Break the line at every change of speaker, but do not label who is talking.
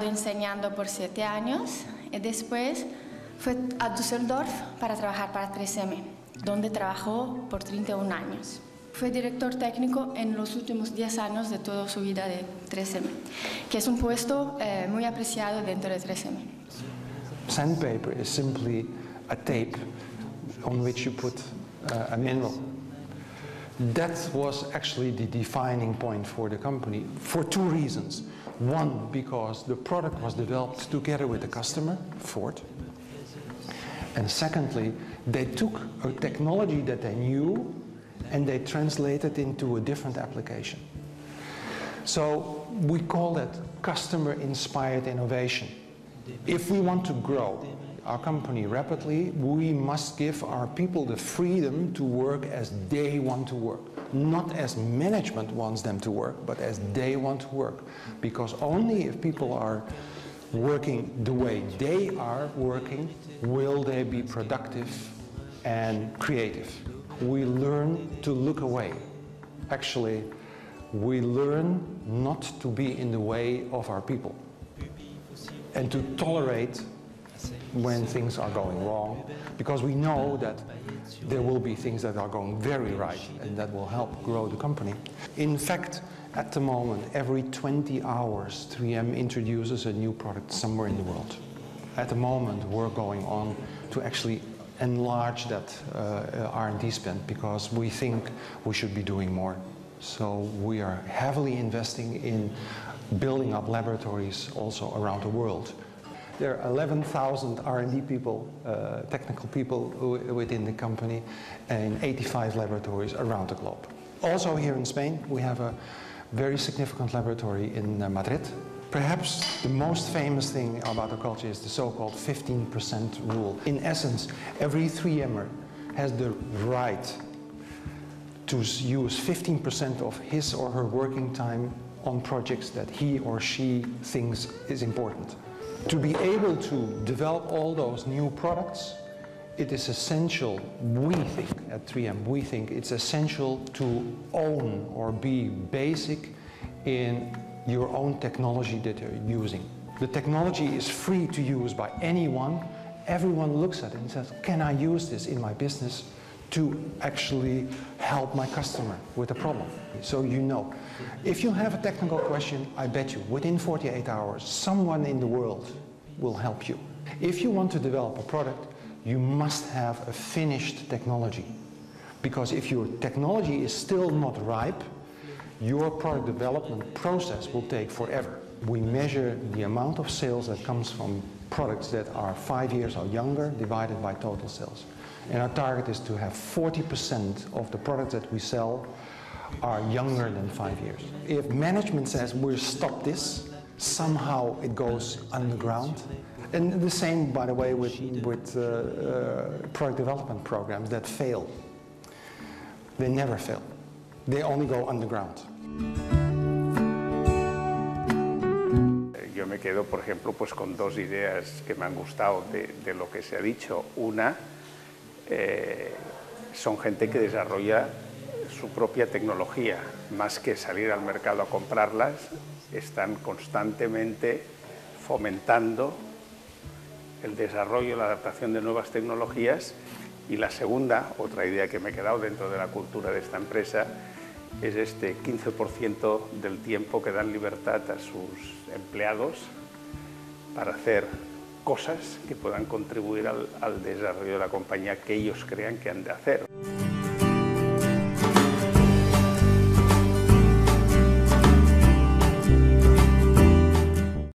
estado enseñando por 7 años y después fue a Düsseldorf para trabajar para 3M, donde trabajó por 31 años. Fue director técnico en los últimos 10 años de toda su vida de 3M, que es un puesto muy apreciado dentro de 3M.
Sandpaper is simply a tape on which you put a mineral. That was actually the defining point for the company for 2 reasons. One, because the product was developed together with the customer, Ford. And secondly, they took a technology that they knew and they translated into a different application. So we call that customer-inspired innovation. If we want to grow our company rapidly, we must give our people the freedom to work as they want to work. Not as management wants them to work, but as they want to work. Because only if people are working the way they are working, will they be productive and creative. We learn to look away. Actually, we learn not to be in the way of our people and to tolerate when things are going wrong, because we know that there will be things that are going very right and that will help grow the company. In fact, at the moment, every 20 hours, 3M introduces a new product somewhere in the world. At the moment, we're going on to actually enlarge that R&D spend because we think we should be doing more. So we are heavily investing in building up laboratories also around the world. There are 11,000 R&D people, technical people within the company and 85 laboratories around the globe. Also here in Spain, we have a very significant laboratory in Madrid. Perhaps the most famous thing about our culture is the so-called 15% rule. In essence, every 3M'er has the right to use 15% of his or her working time on projects that he or she thinks is important. To be able to develop all those new products, it is essential, we think at 3M, we think it's essential to own or be basic in your own technology that you're using. The technology is free to use by anyone. Everyone looks at it and says, can I use this in my business to actually help my customer with a problem? So you know, if you have a technical question, I bet you within 48 hours, someone in the world will help you. If you want to develop a product, you must have a finished technology. Because if your technology is still not ripe, your product development process will take forever. We measure the amount of sales that comes from products that are 5 years or younger divided by total sales. And our target is to have 40% of the products that we sell are younger than 5 years. If management says we'll stop this, somehow it goes underground. And the same, by the way, with product development programs that fail. They never fail. They only go underground.
Yo me quedo, por ejemplo, pues con 2 ideas que me han gustado de lo que se ha dicho. Una, son gente que desarrolla su propia tecnología, más que salir al mercado a comprarlas, están constantemente fomentando el desarrollo y la adaptación de nuevas tecnologías. Y la segunda, otra idea que me he quedado dentro de la cultura de esta empresa, es este 15% del tiempo que dan libertad a sus empleados para hacer cosas que puedan contribuir al desarrollo de la compañía que ellos crean que han de hacer.